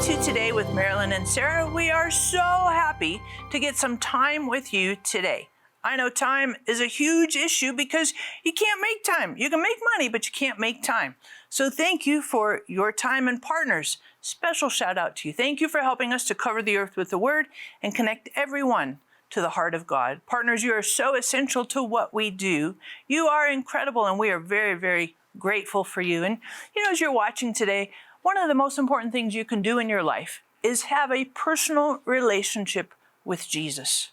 to Today with Marilyn and Sarah. We are so happy to get some time with you today. I know time is a huge issue because you can't make time. You can make money, but you can't make time. So thank you for your time, and partners, special shout out to you. Thank you for helping us to cover the earth with the word and connect everyone to the heart of God. Partners, you are so essential to what we do. You are incredible, and we are very, very grateful for you. And as you're watching today, one of the most important things you can do in your life is have a personal relationship with Jesus.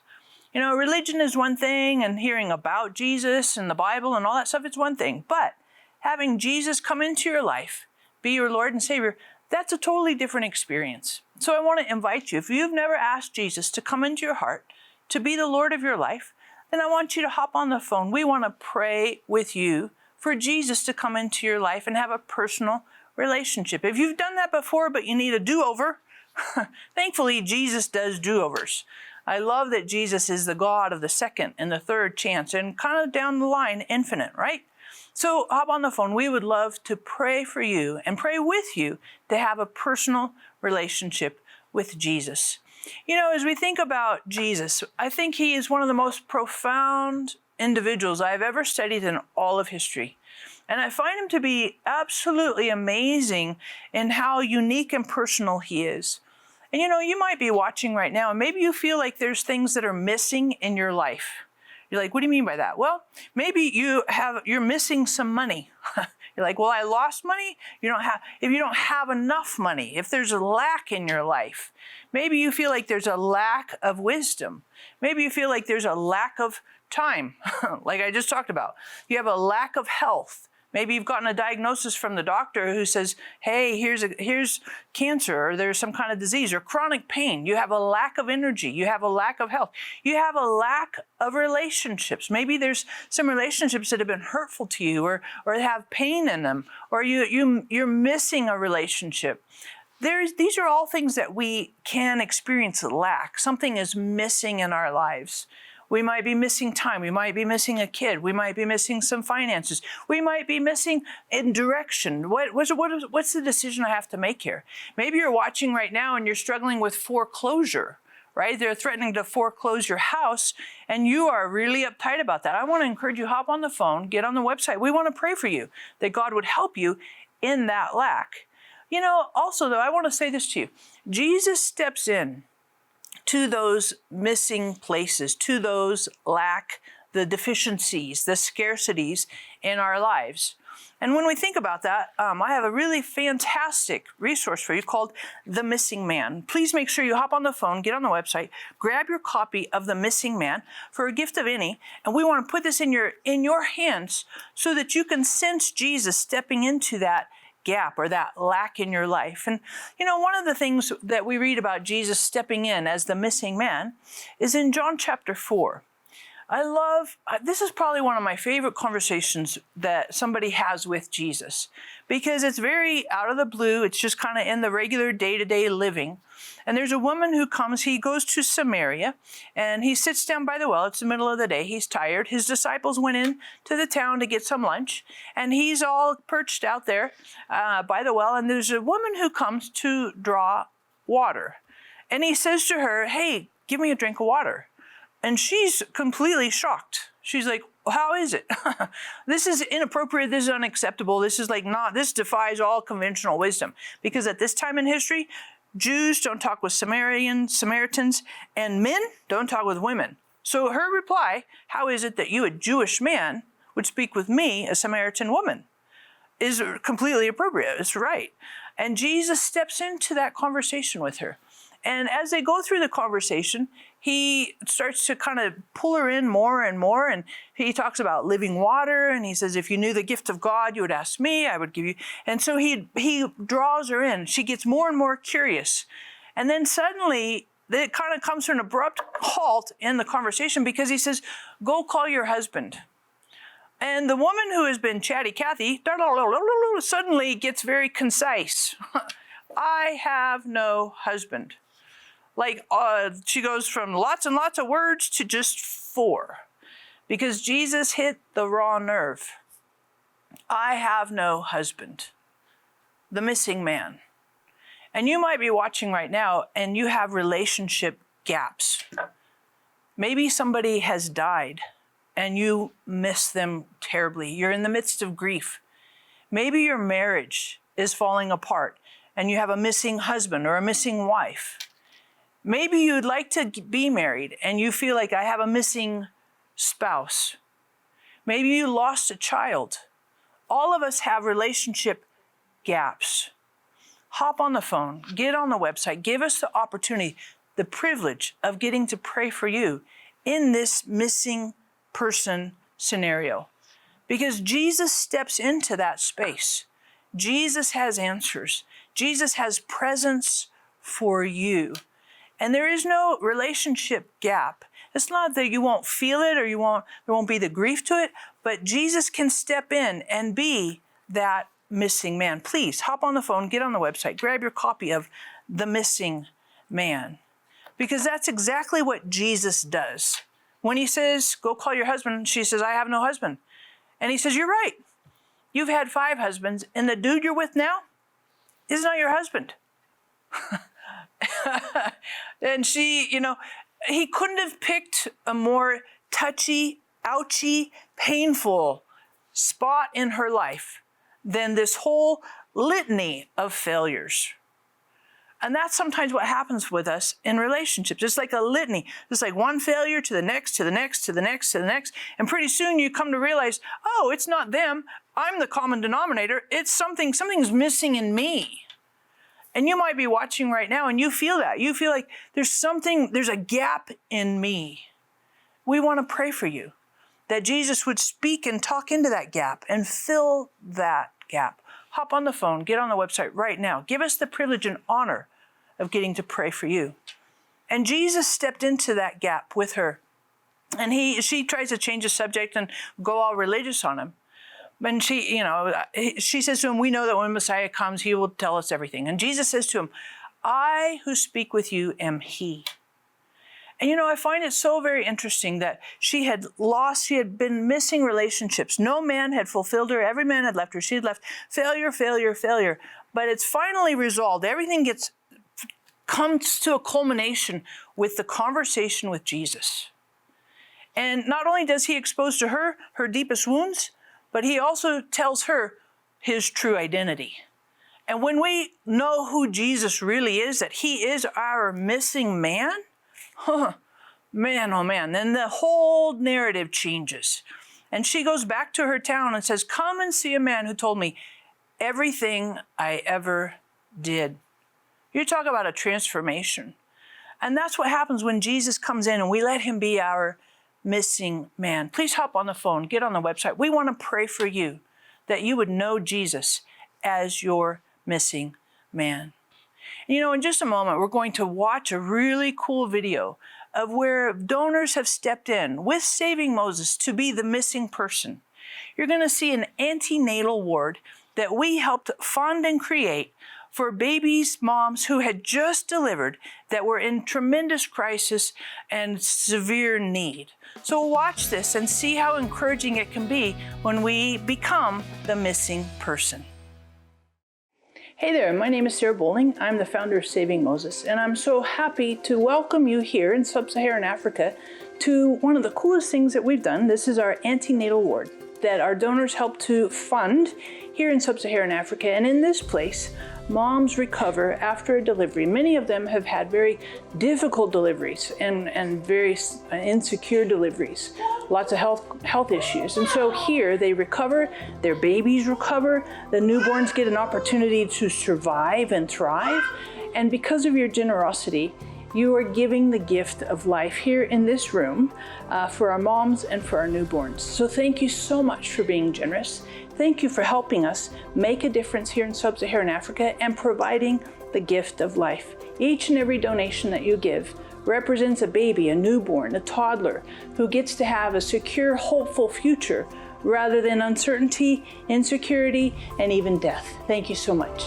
Religion is one thing, and hearing about Jesus and the Bible and all that stuff, it's one thing. But having Jesus come into your life, be your Lord and Savior, that's a totally different experience. So I want to invite you, if you've never asked Jesus to come into your heart, to be the Lord of your life, then I want you to hop on the phone. We want to pray with you for Jesus to come into your life and have a personal relationship. If you've done that before, but you need a do-over, thankfully, Jesus does do-overs. I love that Jesus is the God of the second and the third chance, and kind of down the line, infinite, right? So hop on the phone. We would love to pray for you and pray with you to have a personal relationship with Jesus. As we think about Jesus, I think he is one of the most profound individuals I've ever studied in all of history. And I find him to be absolutely amazing in how unique and personal he is. And you might be watching right now, and maybe you feel like there's things that are missing in your life. You're like, what do you mean by that? Well, maybe you're missing some money. You're like, well, I lost money. If you don't have enough money, if there's a lack in your life, maybe you feel like there's a lack of wisdom. Maybe you feel like there's a lack of time, like I just talked about. You have a lack of health. Maybe you've gotten a diagnosis from the doctor who says, hey, here's cancer, or there's some kind of disease or chronic pain. You have a lack of energy. You have a lack of health. You have a lack of relationships. Maybe there's some relationships that have been hurtful to you, or have pain in them, or you're missing a relationship. These are all things that we can experience lack. Something is missing in our lives. We might be missing time. We might be missing a kid. We might be missing some finances. We might be missing in direction. What's the decision I have to make here? Maybe you're watching right now and you're struggling with foreclosure, right? They're threatening to foreclose your house, and you are really uptight about that. I want to encourage you, hop on the phone, get on the website. We want to pray for you, that God would help you in that lack. Also though, I want to say this to you. Jesus steps in to those missing places, to those lack, the deficiencies, the scarcities in our lives. And when we think about that, I have a really fantastic resource for you called The Missing Man. Please make sure you hop on the phone, get on the website, grab your copy of The Missing Man for a gift of any, and we want to put this in your hands so that you can sense Jesus stepping into that gap or that lack in your life. And one of the things that we read about Jesus stepping in as the missing man is in John chapter 4. This is probably one of my favorite conversations that somebody has with Jesus, because it's very out of the blue. It's just kind of in the regular day-to-day living. And there's a woman who comes, he goes to Samaria, and he sits down by the well. It's the middle of the day. He's tired. His disciples went in to the town to get some lunch, and he's all perched out there by the well. And there's a woman who comes to draw water. And he says to her, hey, give me a drink of water. And she's completely shocked. She's like, how is it? This is inappropriate. This is unacceptable. This defies all conventional wisdom. Because at this time in history, Jews don't talk with Samaritans, and men don't talk with women. So her reply, how is it that you, a Jewish man, would speak with me, a Samaritan woman, is completely appropriate. It's right. And Jesus steps into that conversation with her. And as they go through the conversation, he starts to kind of pull her in more and more. And he talks about living water. And he says, if you knew the gift of God, you would ask me, I would give you. And so he draws her in. She gets more and more curious. And then suddenly it kind of comes to an abrupt halt in the conversation, because he says, go call your husband. And the woman who has been chatty Cathy suddenly gets very concise. I have no husband. She goes from lots and lots of words to just 4, because Jesus hit the raw nerve. I have no husband, the missing man. And you might be watching right now and you have relationship gaps. Maybe somebody has died and you miss them terribly. You're in the midst of grief. Maybe your marriage is falling apart and you have a missing husband or a missing wife. Maybe you'd like to be married and you feel like I have a missing spouse. Maybe you lost a child. All of us have relationship gaps. Hop on the phone, get on the website, give us the opportunity, the privilege of getting to pray for you in this missing person scenario. Because Jesus steps into that space. Jesus has answers. Jesus has presence for you. And there is no relationship gap. It's not that you won't feel it or there won't be the grief to it, but Jesus can step in and be that missing man. Please hop on the phone, get on the website, grab your copy of The Missing Man. Because that's exactly what Jesus does. When he says, go call your husband, she says, I have no husband. And he says, you're right. You've had 5 husbands, and the dude you're with now is not your husband. And she, he couldn't have picked a more touchy, ouchy, painful spot in her life than this whole litany of failures. And that's sometimes what happens with us in relationships. It's like a litany. It's like one failure to the next, to the next, to the next, to the next. And pretty soon you come to realize, oh, it's not them. I'm the common denominator. It's something's missing in me. And you might be watching right now and you feel that. You feel like there's a gap in me. We want to pray for you, that Jesus would speak and talk into that gap and fill that gap. Hop on the phone, get on the website right now. Give us the privilege and honor of getting to pray for you. And Jesus stepped into that gap with her. And she tries to change the subject and go all religious on him. And she says to him, we know that when Messiah comes, he will tell us everything. And Jesus says to him, I who speak with you am he. And I find it so very interesting that she had been missing relationships. No man had fulfilled her. Every man had left her. She had left. Failure, failure, failure. But it's finally resolved. Everything comes to a culmination with the conversation with Jesus. And not only does he expose to her deepest wounds, but he also tells her his true identity. And when we know who Jesus really is, that he is our missing man, man, oh man, then the whole narrative changes. And she goes back to her town and says, come and see a man who told me everything I ever did. You talk about a transformation. And that's what happens when Jesus comes in and we let him be our missing man. Please hop on the phone, get on the website. We want to pray for you that you would know Jesus as your missing man. In just a moment, we're going to watch a really cool video of where donors have stepped in with Saving Moses to be the missing person. You're going to see an antenatal ward that we helped fund and create for babies, moms who had just delivered that were in tremendous crisis and severe need. So watch this and see how encouraging it can be when we become the missing person. Hey there, my name is Sarah Bowling. I'm the founder of Saving Moses, and I'm so happy to welcome you here in Sub-Saharan Africa to one of the coolest things that we've done. This is our antenatal ward that our donors help to fund here in Sub-Saharan Africa. And in this place, moms recover after a delivery. Many of them have had very difficult deliveries and very insecure deliveries, lots of health issues. And so here they recover, their babies recover, the newborns get an opportunity to survive and thrive. And because of your generosity, you are giving the gift of life here in this room for our moms and for our newborns. So thank you so much for being generous. Thank you for helping us make a difference here in Sub-Saharan Africa and providing the gift of life. Each and every donation that you give represents a baby, a newborn, a toddler who gets to have a secure, hopeful future rather than uncertainty, insecurity, and even death. Thank you so much.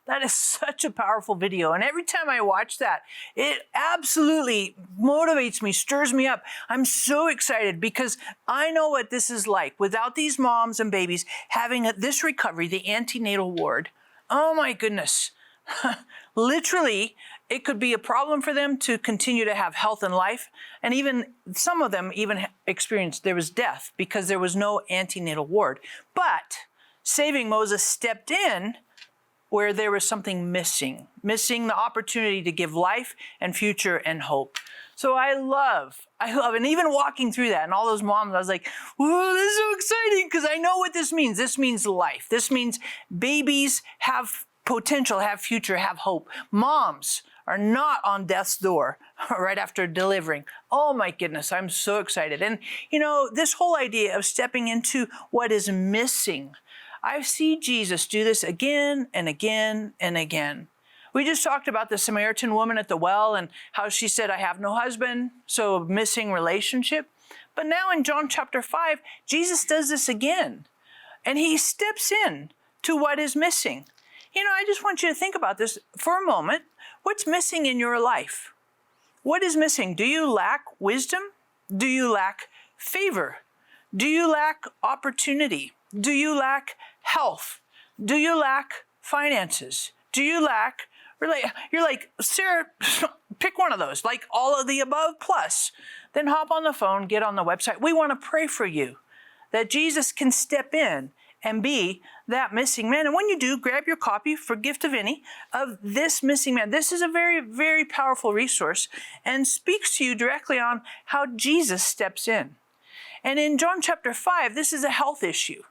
That is such such a powerful video. And every time I watch that, it absolutely motivates me, stirs me up. I'm so excited because I know what this is like without these moms and babies having this recovery, the antenatal ward. Oh my goodness. Literally, it could be a problem for them to continue to have health and life. And even some of them even experienced there was death because there was no antenatal ward. But Saving Moses stepped in where there was something missing the opportunity to give life and future and hope. So I love, and even walking through that and all those moms, I was like, whoa, this is so exciting because I know what this means. This means life. This means babies have potential, have future, have hope. Moms are not on death's door right after delivering. Oh my goodness, I'm so excited. And you know, this whole idea of stepping into what is missing, I see Jesus do this again and again and again. We just talked about the Samaritan woman at the well and how she said, I have no husband, so missing relationship. But now in John chapter 5, Jesus does this again. And he steps in to what is missing. You know, I just want you to think about this for a moment. What's missing in your life? What is missing? Do you lack wisdom? Do you lack favor? Do you lack opportunity? Do you lack health? Do you lack finances? Do you lack, you're like, Sarah, pick one of those, like all of the above plus. Then hop on the phone, get on the website. We want to pray for you that Jesus can step in and be that missing man. And when you do, grab your copy for gift of any of this missing man. This is a very, very powerful resource and speaks to you directly on how Jesus steps in. And in John chapter 5, this is a health issue.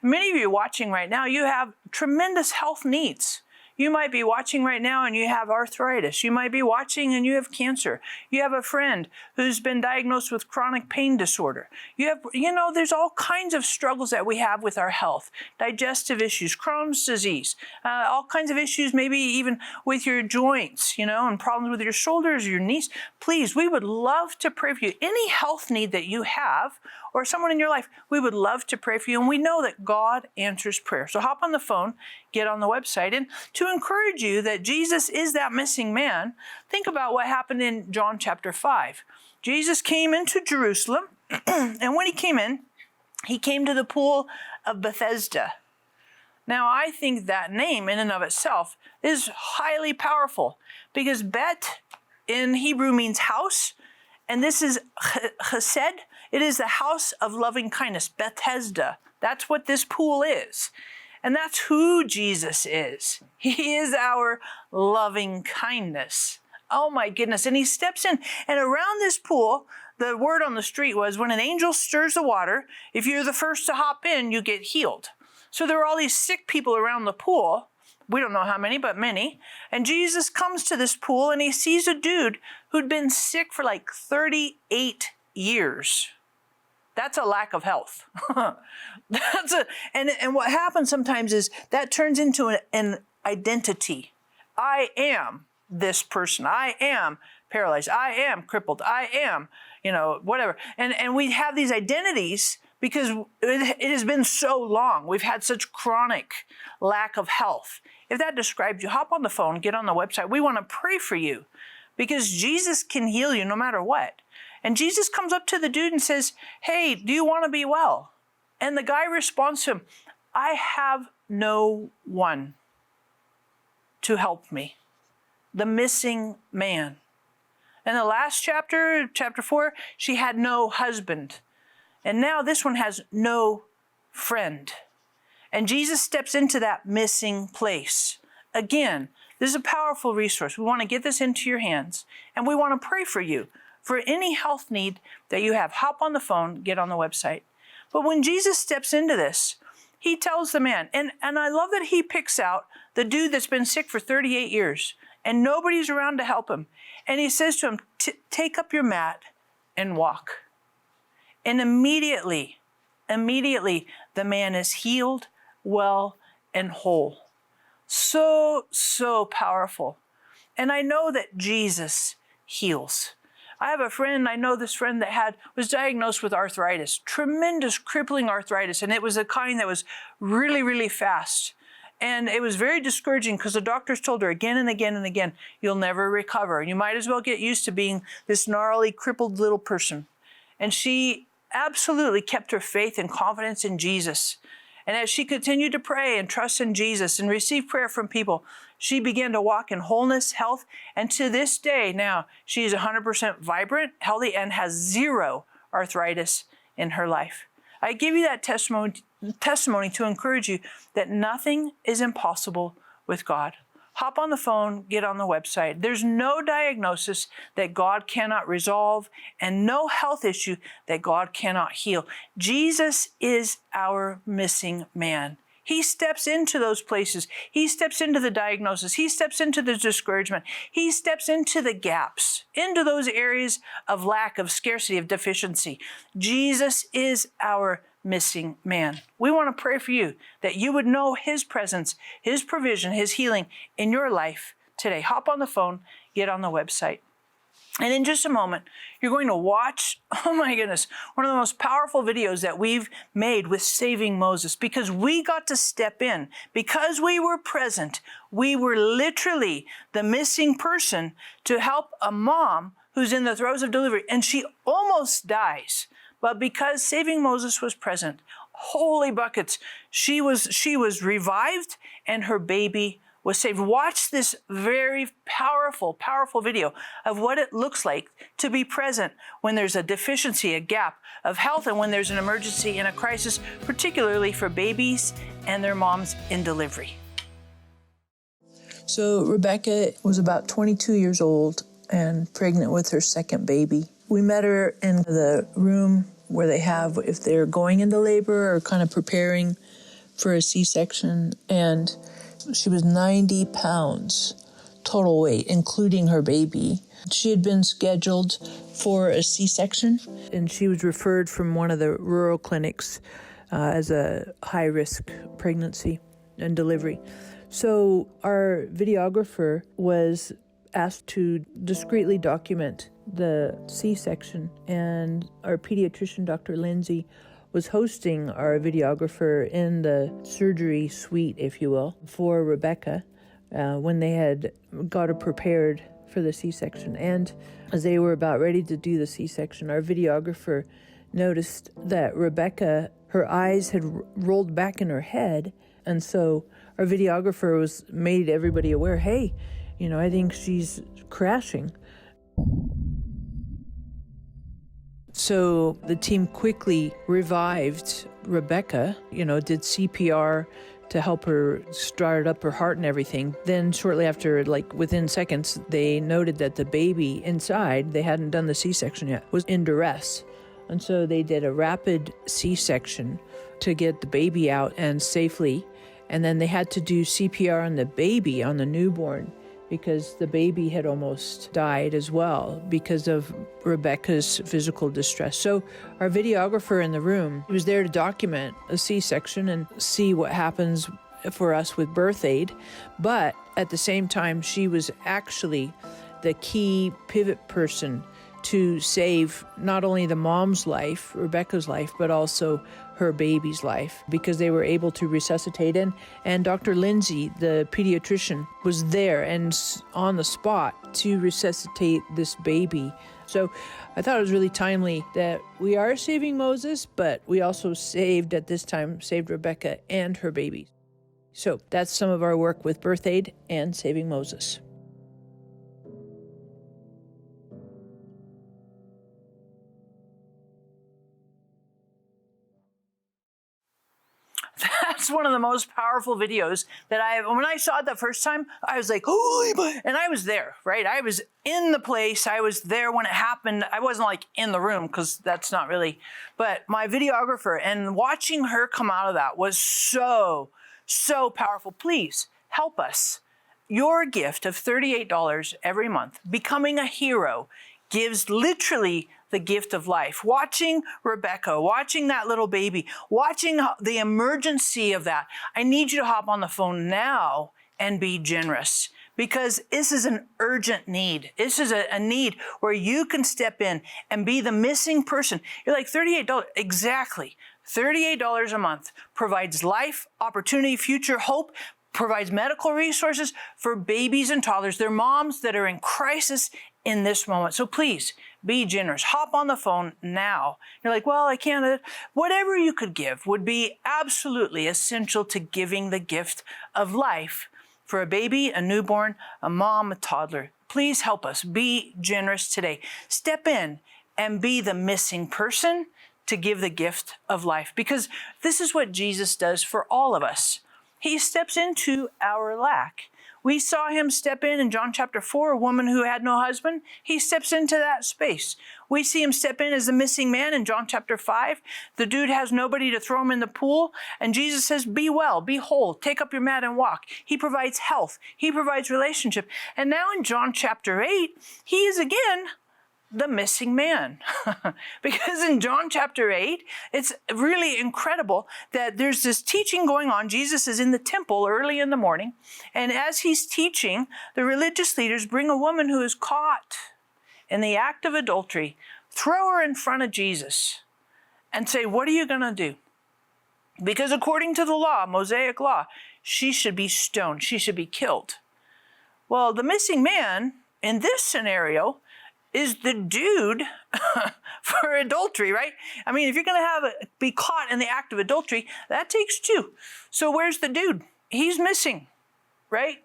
Many of you watching right now, you have tremendous health needs. You might be watching right now and you have arthritis. You might be watching and you have cancer. You have a friend who's been diagnosed with chronic pain disorder. There's all kinds of struggles that we have with our health. Digestive issues, Crohn's disease, all kinds of issues, maybe even with your joints, and problems with your shoulders, your knees. Please, we would love to pray for you. Any health need that you have or someone in your life, we would love to pray for you. And we know that God answers prayer. So hop on the phone, get on the website. And to encourage you that Jesus is that missing man, think about what happened in John chapter 5. Jesus came into Jerusalem, and when he came in, he came to the pool of Bethesda. Now, I think that name in and of itself is highly powerful because Bet in Hebrew means house, and this is chesed. It is the house of loving kindness, Bethesda. That's what this pool is. And that's who Jesus is. He is our loving kindness. Oh my goodness. And he steps in. And around this pool, the word on the street was when an angel stirs the water, if you're the first to hop in, you get healed. So there were all these sick people around the pool. We don't know how many, but many. And Jesus comes to this pool and he sees a dude who'd been sick for like 38 years. That's a lack of health. And what happens sometimes is that turns into an identity. I am this person. I am paralyzed. I am crippled. I am, whatever. And we have these identities because it has been so long. We've had such chronic lack of health. If that describes you, hop on the phone, get on the website. We want to pray for you because Jesus can heal you no matter what. And Jesus comes up to the dude and says, hey, do you want to be well? And the guy responds to him, I have no one to help me. The missing man. In the last chapter, chapter 4, she had no husband. And now this one has no friend. And Jesus steps into that missing place. Again, this is a powerful resource. We want to get this into your hands. And we want to pray for you. For any health need that you have, hop on the phone, get on the website. But when Jesus steps into this, he tells the man, and I love that he picks out the dude that's been sick for 38 years, and nobody's around to help him. And he says to him, take up your mat and walk. And immediately, the man is healed, well, and whole. So, so powerful. And I know that Jesus heals. I have a friend, I know this friend that was diagnosed with arthritis, tremendous crippling arthritis, and it was a kind that was really, really fast. And it was very discouraging because the doctors told her again and again and again, you'll never recover. You might as well get used to being this gnarly, crippled little person. And she absolutely kept her faith and confidence in Jesus. And as she continued to pray and trust in Jesus and receive prayer from people, she began to walk in wholeness, health, and to this day now, she is 100% vibrant, healthy, and has zero arthritis in her life. I give you that testimony to encourage you that nothing is impossible with God. Hop on the phone, get on the website. There's no diagnosis that God cannot resolve and no health issue that God cannot heal. Jesus is our missing man. He steps into those places. He steps into the diagnosis. He steps into the discouragement. He steps into the gaps, into those areas of lack, of scarcity, of deficiency. Jesus is our missing man. We want to pray for you that you would know his presence, his provision, his healing in your life today. Hop on the phone, get on the website. And in just a moment, you're going to watch, oh my goodness, one of the most powerful videos that we've made with Saving Moses, because we got to step in. Because we were present, we were literally the missing person to help a mom who's in the throes of delivery, and she almost dies. But because Saving Moses was present, holy buckets, she was revived and her baby was saved. Watch this very powerful video of what it looks like to be present when there's a deficiency, a gap of health, and when there's an emergency and a crisis, particularly for babies and their moms in delivery. So Rebecca was about 22 years old and pregnant with her second baby. We met her in the room where they have, if they're going into labor or kind of preparing for a C-section, and she was 90 pounds total weight, including her baby. She had been scheduled for a C-section, and she was referred from one of the rural clinics as a high-risk pregnancy and delivery. So our videographer was asked to discreetly document the C-section, and our pediatrician, Dr. Lindsay, was hosting our videographer in the surgery suite, if you will, for Rebecca when they had got her prepared for the C-section. And as they were about ready to do the C-section, our videographer noticed that Rebecca, her eyes had rolled back in her head. And so our videographer made everybody aware, hey, I think she's crashing. So the team quickly revived Rebecca, did CPR to help her start up her heart and everything. Then shortly after, within seconds, they noted that the baby inside, they hadn't done the C-section yet, was in duress. And so they did a rapid C-section to get the baby out and safely. And then they had to do CPR on the baby, on the newborn, because the baby had almost died as well because of Rebecca's physical distress. So our videographer in the room was there to document a C-section and see what happens for us with birth aid. But at the same time, she was actually the key pivot person to save not only the mom's life, Rebecca's life, but also her baby's life, because they were able to resuscitate. And Dr. Lindsay, the pediatrician, was there and on the spot to resuscitate this baby. So I thought it was really timely that we are saving Moses, but we also saved Rebecca and her baby. So that's some of our work with birth aid and saving Moses. That's one of the most powerful videos that when I saw it the first time, I was like, holy, and I was there, right? I was in the place. I was there when it happened. I wasn't in the room because that's not really, but my videographer, and watching her come out of that was so, so powerful. Please help us. Your gift of $38 every month, becoming a hero, gives literally the gift of life. Watching Rebecca, watching that little baby, watching the emergency of that. I need you to hop on the phone now and be generous, because this is an urgent need. This is a need where you can step in and be the missing person. You're like, $38, exactly. $38 a month provides life, opportunity, future, hope, provides medical resources for babies and toddlers. They're moms that are in crisis in this moment. So please be generous. Hop on the phone now. You're like, well, I can't. Whatever you could give would be absolutely essential to giving the gift of life for a baby, a newborn, a mom, a toddler. Please help us. Be generous today. Step in and be the missing person to give the gift of life, because this is what Jesus does for all of us. He steps into our lack. We saw him step in John chapter 4, a woman who had no husband. He steps into that space. We see him step in as the missing man in John chapter 5. The dude has nobody to throw him in the pool. And Jesus says, be well, be whole, take up your mat and walk. He provides health. He provides relationship. And now in John chapter 8, he is again the missing man. Because in John chapter 8, it's really incredible that there's this teaching going on. Jesus is in the temple early in the morning. And as he's teaching, the religious leaders bring a woman who is caught in the act of adultery, throw her in front of Jesus and say, what are you going to do? Because according to the law, Mosaic law, she should be stoned. She should be killed. Well, the missing man in this scenario is the dude for adultery, right? I mean, if you're going to be caught in the act of adultery, that takes two. So where's the dude? He's missing, right?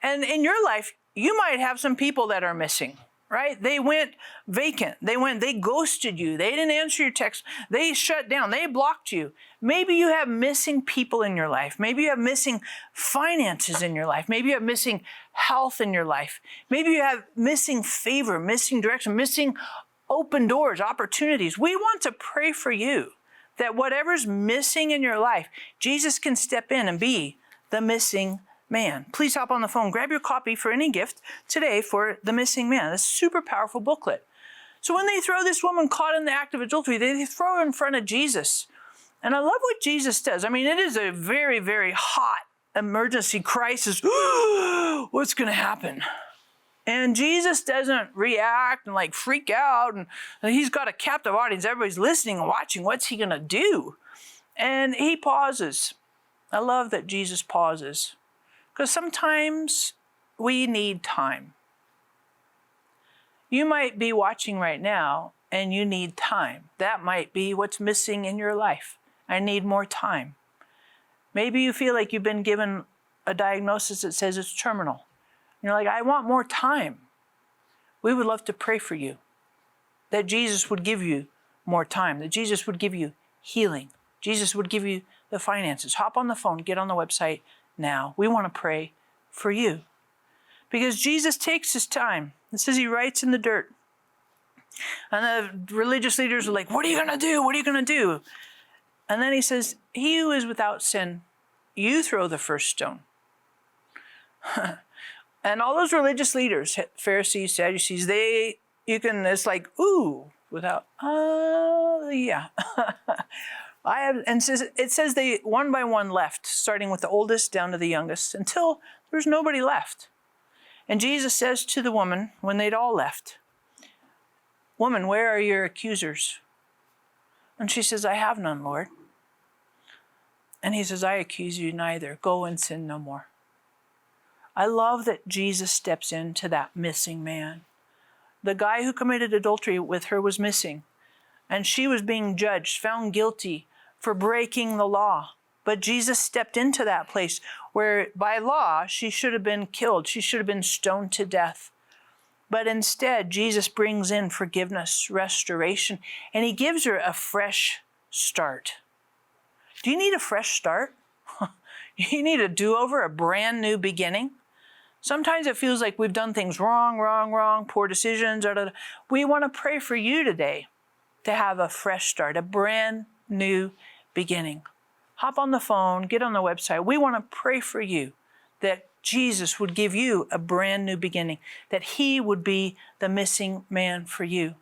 And in your life, you might have some people that are missing, right? They went vacant. They ghosted you. They didn't answer your text. They shut down. They blocked you. Maybe you have missing people in your life. Maybe you have missing finances in your life. Maybe you have missing health in your life. Maybe you have missing favor, missing direction, missing open doors, opportunities. We want to pray for you that whatever's missing in your life, Jesus can step in and be the missing man. Please hop on the phone, grab your copy for any gift today for The Missing Man. It's a super powerful booklet. So when they throw this woman caught in the act of adultery, they throw her in front of Jesus. And I love what Jesus does. I mean, it is a very, very hot emergency crisis. What's going to happen? And Jesus doesn't react and like freak out. And he's got a captive audience. Everybody's listening and watching. What's he going to do? And he pauses. I love that Jesus pauses. Because sometimes we need time. You might be watching right now and you need time. That might be what's missing in your life. I need more time. Maybe you feel like you've been given a diagnosis that says it's terminal. You're like, I want more time. We would love to pray for you, that Jesus would give you more time, that Jesus would give you healing. Jesus would give you the finances. Hop on the phone, get on the website now. We want to pray for you. Because Jesus takes his time. It says he writes in the dirt. And the religious leaders are like, what are you going to do? What are you going to do? And then he says, he who is without sin, you throw the first stone. And all those religious leaders, Pharisees, Sadducees, it's like, ooh, without, yeah. It says they one by one left, starting with the oldest down to the youngest, until there's nobody left. And Jesus says to the woman, when they'd all left, woman, where are your accusers? And she says, I have none, Lord. And he says, I accuse you neither. Go and sin no more. I love that Jesus steps into that missing man. The guy who committed adultery with her was missing, and she was being judged, found guilty for breaking the law. But Jesus stepped into that place where by law she should have been killed. She should have been stoned to death. But instead, Jesus brings in forgiveness, restoration, and he gives her a fresh start. Do you need a fresh start? You need a do-over, a brand new beginning? Sometimes it feels like we've done things wrong, poor decisions. We want to pray for you today to have a fresh start, a brand new beginning. Hop on the phone, get on the website. We want to pray for you that Jesus would give you a brand new beginning, that he would be the missing man for you.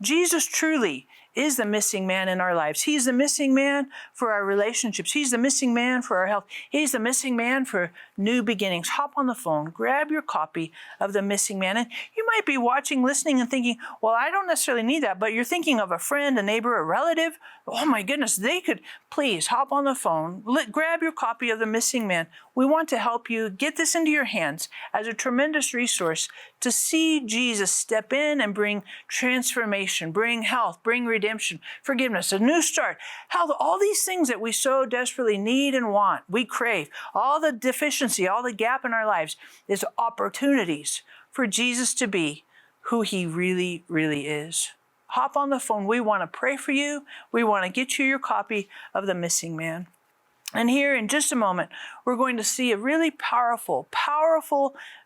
Jesus truly is the missing man in our lives. He's the missing man for our relationships. He's the missing man for our health. He's the missing man for new beginnings. Hop on the phone, grab your copy of The Missing Man. And you might be watching, listening, and thinking, well, I don't necessarily need that, but you're thinking of a friend, a neighbor, a relative. Oh my goodness, they could. Please hop on the phone, grab your copy of The Missing Man. We want to help you get this into your hands as a tremendous resource to see Jesus step in and bring transformation, bring health, bring redemption, forgiveness, a new start, health, all these things that we so desperately need and want, we crave. All the deficiency, all the gap in our lives is opportunities for Jesus to be who he really, really is. Hop on the phone. We want to pray for you. We want to get you your copy of The Missing Man. And here in just a moment, we're going to see a really powerful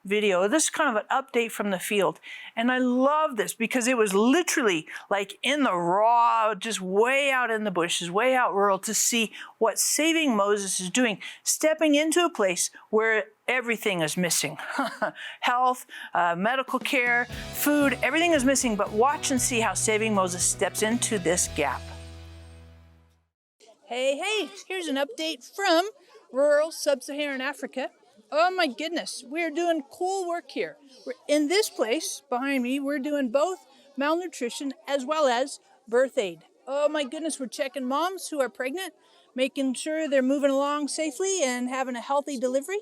video. This is kind of an update from the field. And I love this because it was literally like in the raw, just way out in the bushes, way out rural, to see what Saving Moses is doing, stepping into a place where everything is missing. Health, medical care, food, everything is missing. But watch and see how Saving Moses steps into this gap. Hey, here's an update from rural sub-Saharan Africa. Oh my goodness, we're doing cool work here. We're in this place behind me, we're doing both malnutrition as well as birth aid. Oh my goodness, we're checking moms who are pregnant, making sure they're moving along safely and having a healthy delivery.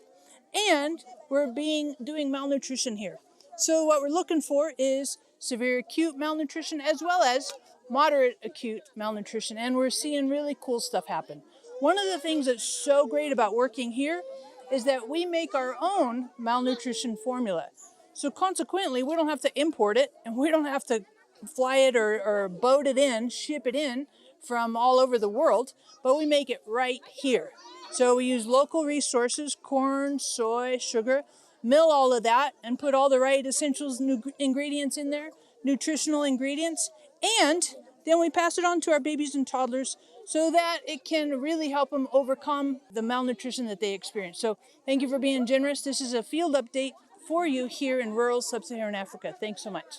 And we're doing malnutrition here. So what we're looking for is severe acute malnutrition as well as moderate acute malnutrition, and we're seeing really cool stuff happen. One of the things that's so great about working here is that we make our own malnutrition formula. So consequently, we don't have to import it, and we don't have to fly it or boat it in, ship it in from all over the world, but we make it right here. So we use local resources, corn, soy, sugar, mill all of that, and put all the right essentials, ingredients in there, nutritional ingredients, and then we pass it on to our babies and toddlers so that it can really help them overcome the malnutrition that they experience. So thank you for being generous. This is a field update for you here in rural sub-Saharan Africa. Thanks so much.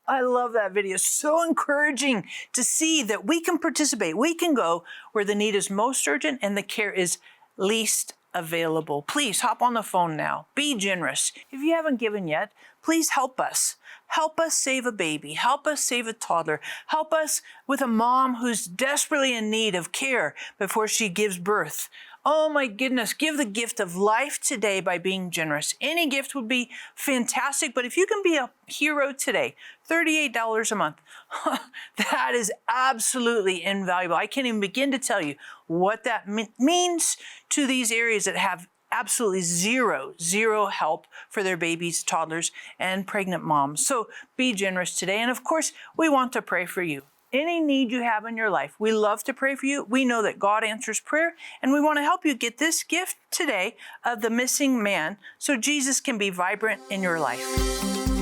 I love that video. So encouraging to see that we can participate. We can go where the need is most urgent and the care is least available. Please hop on the phone now. Be generous. If you haven't given yet, please help us. Help us save a baby. Help us save a toddler. Help us with a mom who's desperately in need of care before she gives birth. Oh my goodness, give the gift of life today by being generous. Any gift would be fantastic, but if you can be a hero today, $38 a month, that is absolutely invaluable. I can't even begin to tell you what that means to these areas that have absolutely zero help for their babies, toddlers, and pregnant moms. So be generous today. And of course, we want to pray for you. Any need you have in your life, we love to pray for you. We know that God answers prayer, and we want to help you get this gift today of The Missing Man so Jesus can be vibrant in your life.